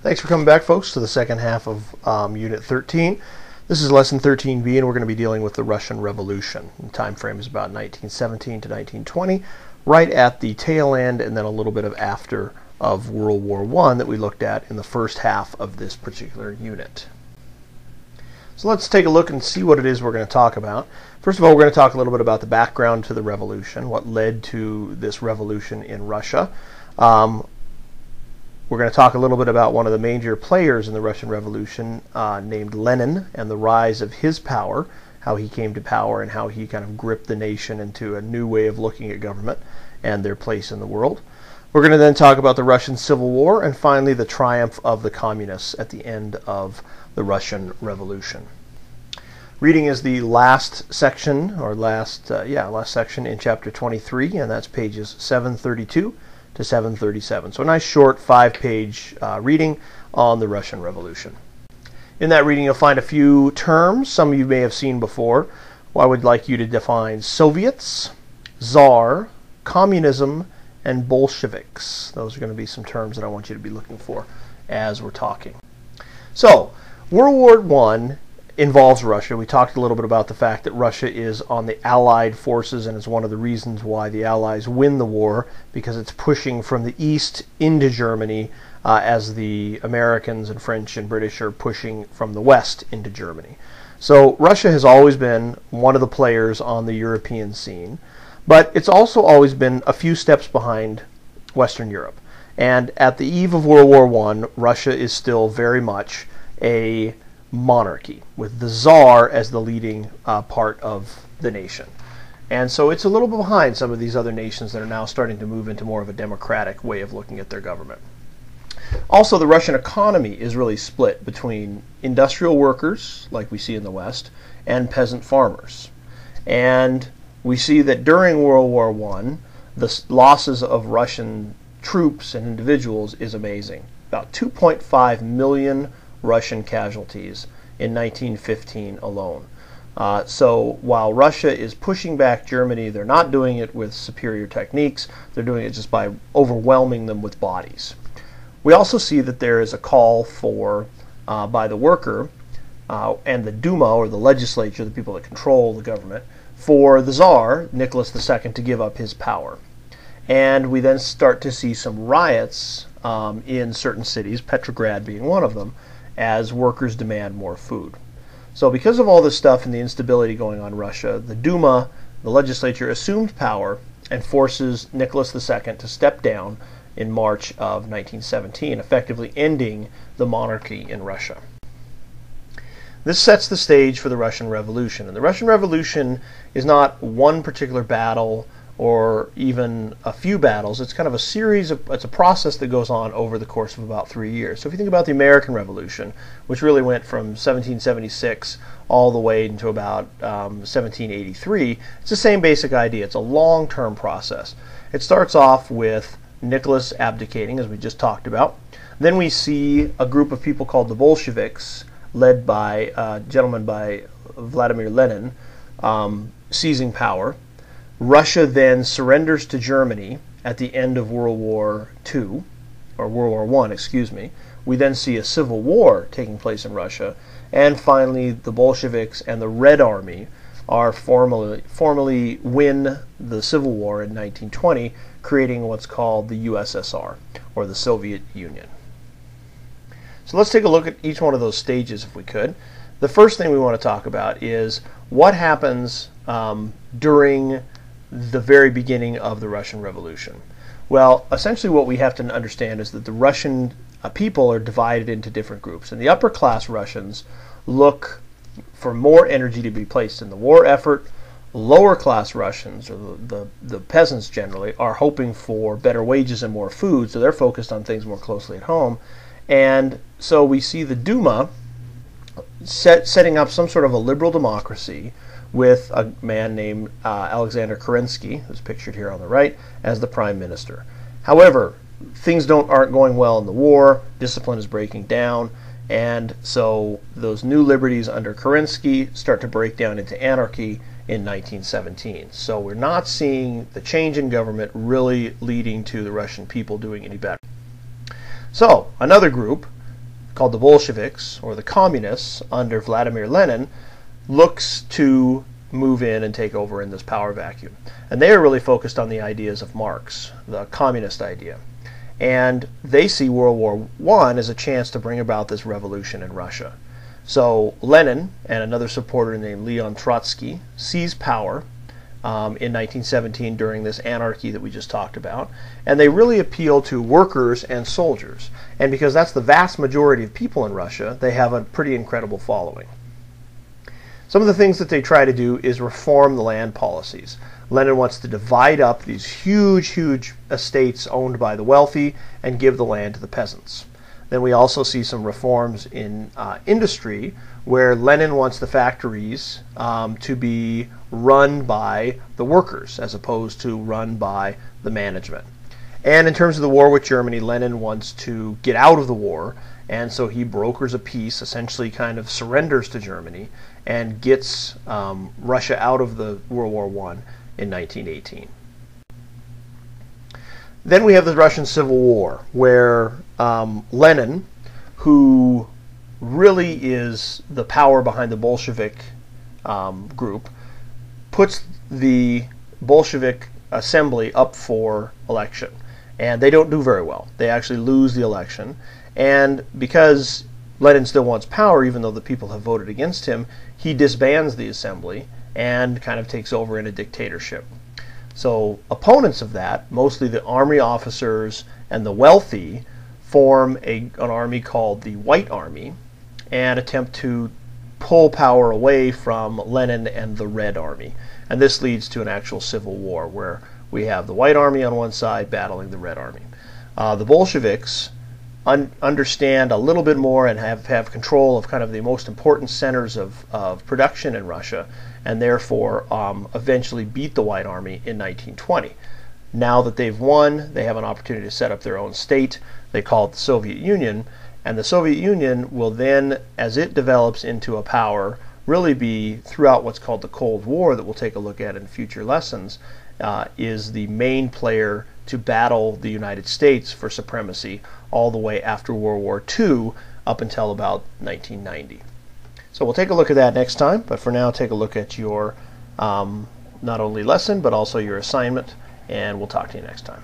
Thanks for coming back, folks, to the second half of Unit 13. This is Lesson 13b, and we're going to be dealing with the Russian Revolution. The time frame is about 1917 to 1920, right at the tail end and then a little bit of after of World War I that we looked at in the first half of this particular unit. So let's take a look and see what it is we're going to talk about. First of all, we're going to talk a little bit about the background to the revolution, what led to this revolution in Russia. We're going to talk a little bit about one of the major players in the Russian Revolution named Lenin and the rise of his power, how he came to power and how he kind of gripped the nation into a new way of looking at government and their place in the world. We're going to then talk about the Russian Civil War and finally the triumph of the communists at the end of the Russian Revolution. Reading is the last section, or last section in chapter 23, and that's pages 732 to 737. So a nice short 5-page reading on the Russian Revolution. In that reading you'll find a few terms some of you may have seen before. Well, I would like you to define Soviets, Tsar, Communism, and Bolsheviks. Those are going to be some terms that I want you to be looking for as we're talking. So, World War I involves Russia. We talked a little bit about the fact that Russia is on the Allied forces and is one of the reasons why the Allies win the war, because it's pushing from the east into Germany as the Americans and French and British are pushing from the west into Germany. So Russia has always been one of the players on the European scene, but it's also always been a few steps behind Western Europe. And at the eve of World War I, Russia is still very much a monarchy, with the Tsar as the leading part of the nation. And so it's a little bit behind some of these other nations that are now starting to move into more of a democratic way of looking at their government. Also, the Russian economy is really split between industrial workers, like we see in the West, and peasant farmers. And we see that during World War I, the losses of Russian troops and individuals is amazing. About 2.5 million Russian casualties in 1915 alone. So while Russia is pushing back Germany, they're not doing it with superior techniques. They're doing it just by overwhelming them with bodies. We also see that there is a call for, by the worker and the Duma, or the legislature, the people that control the government, for the Tsar, Nicholas II, to give up his power. And we then start to see some riots in certain cities, Petrograd being one of them, as workers demand more food. So because of all this stuff and the instability going on in Russia, the Duma, the legislature, assumed power and forces Nicholas II to step down in March of 1917, effectively ending the monarchy in Russia. This sets the stage for the Russian Revolution. And the Russian Revolution is not one particular battle or even a few battles. It's kind of a series of, it's a process that goes on over the course of about 3 years. So if you think about the American Revolution, which really went from 1776 all the way into about 1783, it's the same basic idea. It's a long-term process. It starts off with Nicholas abdicating, as we just talked about. Then we see a group of people called the Bolsheviks, led by a gentleman by Vladimir Lenin, seizing power. Russia then surrenders to Germany at the end of World War II, or World War I, excuse me. We then see a civil war taking place in Russia, and finally the Bolsheviks and the Red Army are formally win the Civil War in 1920, creating what's called the USSR, or the Soviet Union. So let's take a look at each one of those stages if we could. The first thing we want to talk about is what happens during the very beginning of the Russian Revolution. Well, essentially what we have to understand is that the Russian people are divided into different groups, and the upper class Russians look for more energy to be placed in the war effort. Lower class Russians, or the peasants generally, are hoping for better wages and more food, so they're focused on things more closely at home. And so we see the Duma setting up some sort of a liberal democracy with a man named Alexander Kerensky, who's pictured here on the right, as the prime minister. However, things aren't going well in the war, discipline is breaking down, and so those new liberties under Kerensky start to break down into anarchy in 1917. So we're not seeing the change in government really leading to the Russian people doing any better. So another group called the Bolsheviks, or the Communists, under Vladimir Lenin, looks to move in and take over in this power vacuum. And they are really focused on the ideas of Marx, the communist idea. And they see World War I as a chance to bring about this revolution in Russia. So Lenin and another supporter named Leon Trotsky seize power in 1917 during this anarchy that we just talked about, and they really appeal to workers and soldiers. And because that's the vast majority of people in Russia, they have a pretty incredible following. Some of the things that they try to do is reform the land policies. Lenin wants to divide up these huge estates owned by the wealthy and give the land to the peasants. Then we also see some reforms in industry, where Lenin wants the factories to be run by the workers as opposed to run by the management. And in terms of the war with Germany, Lenin wants to get out of the war, and so he brokers a peace, essentially kind of surrenders to Germany, and gets Russia out of the World War I in 1918. Then we have the Russian Civil War, where Lenin, who really is the power behind the Bolshevik group, puts the Bolshevik assembly up for election. And they don't do very well. They actually lose the election. And because Lenin still wants power, even though the people have voted against him, he disbands the assembly and kind of takes over in a dictatorship. So opponents of that, mostly the army officers and the wealthy, form an army called the White Army and attempt to pull power away from Lenin and the Red Army. And this leads to an actual civil war where we have the White Army on one side battling the Red Army. The Bolsheviks understand a little bit more and have control of kind of the most important centers of production in Russia, and therefore eventually beat the White Army in 1920. Now that they've won, they have an opportunity to set up their own state. They call it the Soviet Union, and the Soviet Union will then, as it develops into a power, really be, throughout what's called the Cold War that we'll take a look at in future lessons, is the main player to battle the United States for supremacy all the way after World War II up until about 1990. So we'll take a look at that next time, but for now take a look at your not only lesson but also your assignment, and we'll talk to you next time.